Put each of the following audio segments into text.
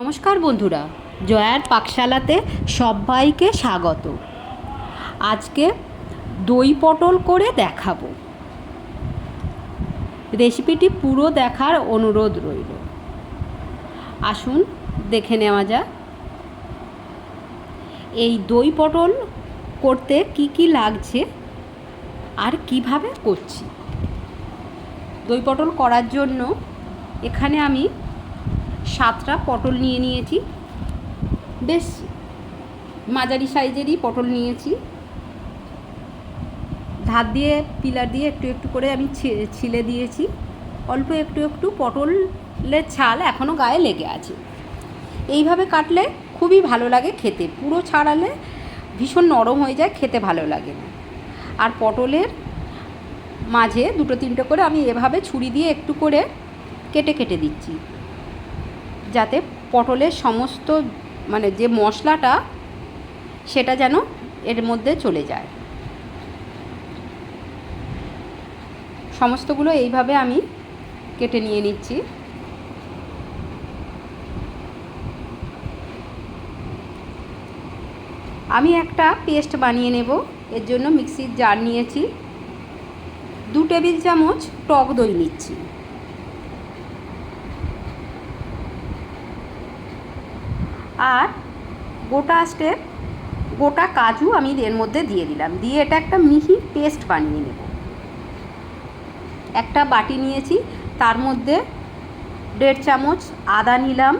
নমস্কার বন্ধুরা, জয়ার পাকশালাতে সবাইকে স্বাগত। আজকে দই পটল করে দেখাবো। রেসিপিটি পুরো দেখার অনুরোধ রইল। আসুন দেখে নেওয়া যাক এই দই পটল করতে কি কি লাগছে আর কিভাবে করছি। দই পটল করার জন্য এখানে আমি 7টা পটল নিয়েছি। বেশ মাঝারি সাইজেরই পটল নিয়েছি। ধার দিয়ে পিলার দিয়ে একটু একটু করে আমি ছিলে দিয়েছি। অল্প একটু একটু পটলের ছাল এখনও গায়ে লেগে আছে। এইভাবে কাটলে খুবই ভালো লাগে খেতে, পুরো ছাড়ালে ভীষণ নরম হয়ে যায়, খেতে ভালো লাগে না। আর পটলের মাঝে 2-3টে করে আমি এভাবে ছুরি দিয়ে একটু করে কেটে কেটে দিচ্ছি, যাতে পটলের সমস্ত যে মশলাটা সেটা যেন এর মধ্যে চলে যায়। সমস্তগুলো এইভাবে আমি কেটে নিয়ে নিচ্ছি। আমি একটা পেস্ট বানিয়ে নেব। এর জন্য মিক্সির জার নিয়েছি। 2 টেবিল চামচ টক দই নিচ্ছি। আর গোটা কাজু আমি এর মধ্যে দিয়ে দিলাম, দিয়ে এটা একটা মিহি পেস্ট বানিয়ে নেব। একটা বাটি নিয়েছি, তার মধ্যে 1.5 চামচ আদা নিলাম,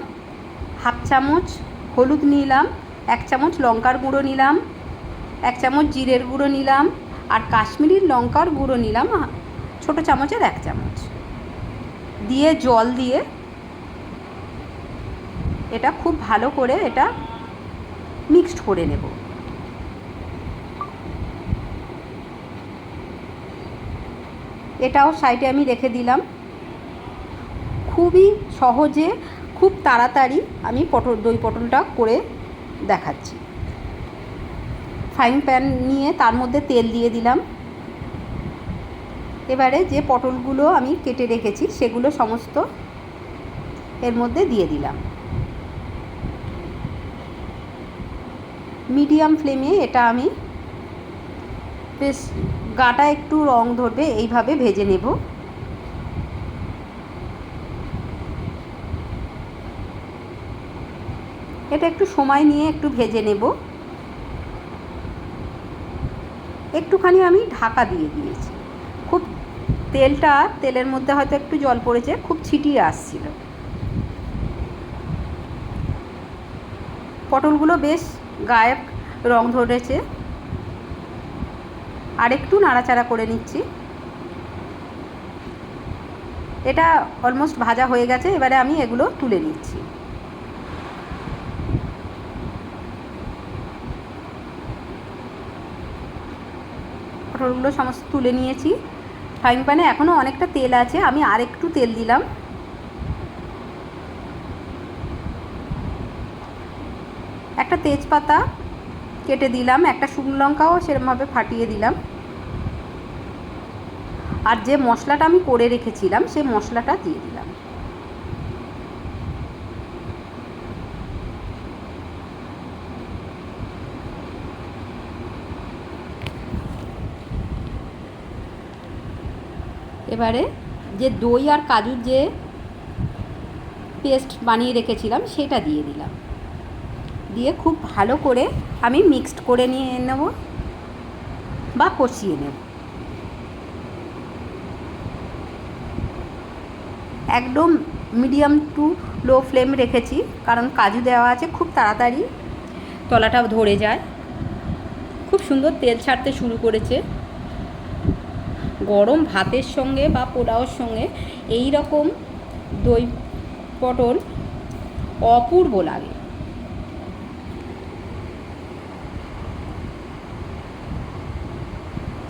1/2 চামচ হলুদ নিলাম, 1 চামচ লঙ্কার গুঁড়ো নিলাম, 1 চামচ জিরের গুঁড়ো নিলাম, আর কাশ্মীরি লঙ্কার গুঁড়ো নিলাম ছোটো চামচের 1 চামচ। দিয়ে জল দিয়ে এটা খুব ভালো করে এটা মিক্সড করে নেব। এটাও সাইডে আমি রেখে দিলাম। খুবই সহজে, খুব তাড়াতাড়ি আমি দই পটলটা করে দেখাচ্ছি। ফ্রাইং প্যান নিয়ে তার মধ্যে তেল দিয়ে দিলাম। এবারে যে পটলগুলো আমি কেটে রেখেছি সেগুলো সমস্ত এর মধ্যে দিয়ে দিলাম। মিডিয়াম ফ্লেমে এটা আমি বেশ গাটা একটু রং ধরবে এইভাবে ভেজে নেব। এটা একটু সময় নিয়ে একটু ভেজে নেব। একটুখানি আমি ঢাকা দিয়ে দিয়েছি। খুব তেলের মধ্যে হয়তো একটু জল পড়েছে, খুব ছিটিয়ে আসছিল। পটলগুলো বেশ গায়ে রং ধরেছে। আর একটু নাড়াচাড়া করে নিচ্ছি। এটা অলমোস্ট ভাজা হয়ে গেছে। এবারে আমি এগুলো তুলে নিচ্ছি। পটলগুলো সমস্ত তুলে নিয়েছি। ফ্রাইং প্যানে এখনও অনেকটা তেল আছে, আমি আর একটু তেল দিলাম। একটা তেজপাতা কেটে দিলাম, একটা শুকনো লঙ্কাও সেরকমভাবে ফাটিয়ে দিলাম। আর যে মশলাটা আমি করে রেখেছিলাম সেই মশলাটা দিয়ে দিলাম। এবারে যে দই আর কাজুর যে পেস্ট বানিয়ে রেখেছিলাম সেটা দিয়ে দিলাম। দিয়ে খুব ভালো করে আমি মিক্সড করে নিয়ে নেব বা কষিয়ে নেব। একদম মিডিয়াম টু লো ফ্লেম রেখেছি, কারণ কাজু দেওয়া আছে, খুব তাড়াতাড়ি তলাটা ধরে যায়। খুব সুন্দর তেল ছাড়তে শুরু করেছে। গরম ভাতের সঙ্গে বা পোলাওর সঙ্গে এই রকম দই পটল অপূর্ব লাগে।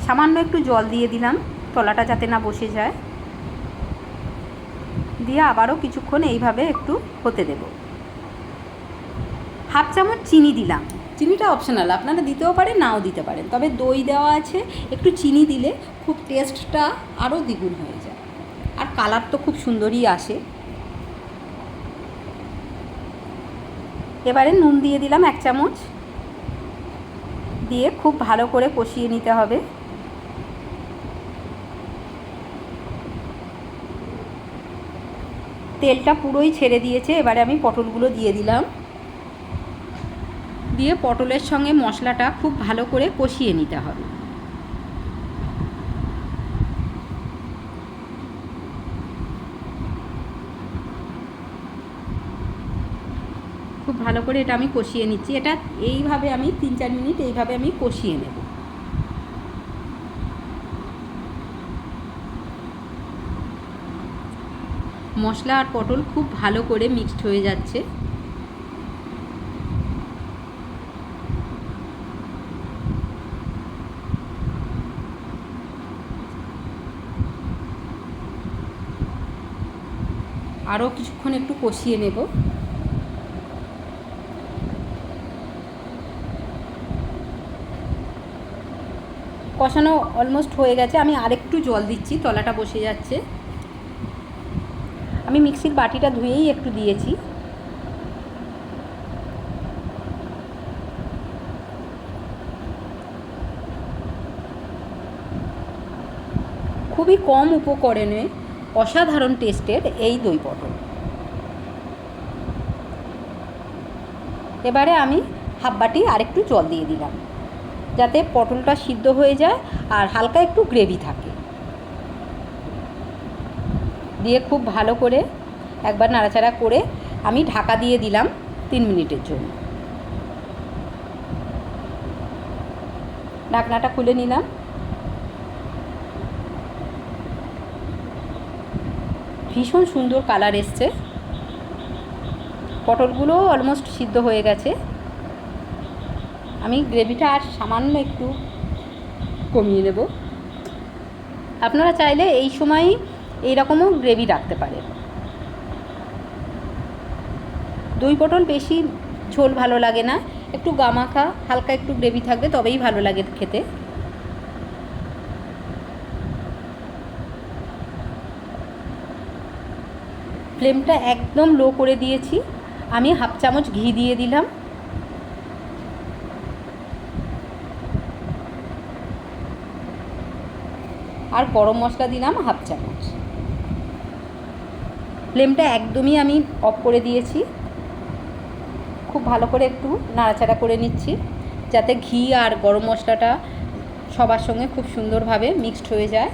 সামান্য একটু জল দিয়ে দিলাম, তলাটা যাতে না বসে যায়। দিয়ে আবারও কিছুক্ষণ এইভাবে একটু হতে দেব। 1/2 চামচ চিনি দিলাম। চিনিটা অপশনাল, আপনারা দিতেও পারেন, নাও দিতে পারেন। তবে দই দেওয়া আছে, একটু চিনি দিলে খুব টেস্টটা আরও দ্বিগুণ হয়ে যায়। আর কালার তো খুব সুন্দরই আসে। এবারে নুন দিয়ে দিলাম 1 চামচ, দিয়ে খুব ভালো করে কষিয়ে নিতে হবে। তেলটা পুরোই ছেড়ে দিয়েছে। এবারে আমি পটলগুলো দিয়ে দিলাম, দিয়ে পটলের সঙ্গে মশলাটা খুব ভালো করে কষিয়ে নিতে হবে। খুব ভালো করে এটা আমি কষিয়ে নিচ্ছি। এটা এইভাবে আমি 3-4 মিনিট এইভাবে আমি কষিয়ে নেব। মশলা আর পটল খুব ভালো করে মিক্সড হয়ে যাচ্ছে। আরও কিছুক্ষণ একটু কষিয়ে নেব। কষানো অলমোস্ট হয়ে গেছে। আমি আরেকটু জল দিচ্ছি, তলাটা বসে যাচ্ছে। আমি মিক্সির বাটিটা ধুয়েই একটু দিয়েছি। খুবই কম উপকরণে অসাধারণ টেস্টের এই দই পটল। এবারে আমি হাফ বাটি আরেকটু জল দিয়ে দিলাম, যাতে পটলটা সিদ্ধ হয়ে যায় আর হালকা একটু গ্রেভি থাকে। দিয়ে খুব ভালো করে একবার নাড়াচাড়া করে আমি ঢাকা দিয়ে দিলাম 3 মিনিটের জন্য। ঢাকনাটা খুলে নিলাম। ভীষণ সুন্দর কালার এসছে। পটলগুলো অলমোস্ট সিদ্ধ হয়ে গেছে। আমি গ্রেভিটা আর সামান্য একটু কমিয়ে নেব। আপনারা চাইলে এই সময় এইরকমও গ্রেভি রাখতে পারেন। দই পটল বেশি ঝোল ভালো লাগে না, একটু গামাখা হালকা একটু গ্রেভি থাকবে তবেই ভালো লাগে খেতে। ফ্লেমটা একদম লো করে দিয়েছি। আমি হাফ চামচ ঘি দিয়ে দিলাম। আর গরম মশলা দিলাম হাফ চামচ। ফ্লেমটা একদমই আমি অফ করে দিয়েছি। খুব ভালো করে একটু নাড়াচাড়া করে নিচ্ছি, যাতে ঘি আর গরম মশলাটা সবার সঙ্গে খুব সুন্দরভাবে মিক্সড হয়ে যায়।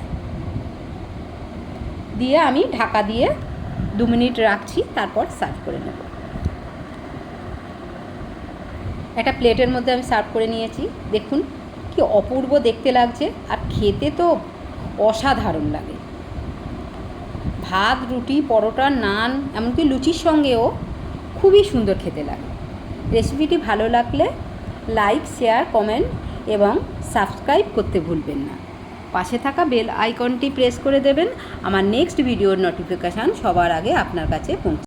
দিয়ে আমি ঢাকা দিয়ে 2 মিনিট রাখছি, তারপর সার্ভ করে নেব। একটা প্লেটের মধ্যে আমি সার্ভ করে নিয়েছি। দেখুন কি অপূর্ব দেখতে লাগছে, আর খেতে তো অসাধারণ লাগে। ভাত, রুটি, পরোটা, নান, এমনকি লুচির সঙ্গেও খুবই সুন্দর খেতে লাগে। রেসিপিটি ভালো লাগলে লাইক, শেয়ার, কমেন্ট এবং সাবস্ক্রাইব করতে ভুলবেন না। পাশে থাকা বেল আইকনটি প্রেস করে দেবেন। আমার নেক্সট ভিডিওর নোটিফিকেশান সবার আগে আপনার কাছে পৌঁছে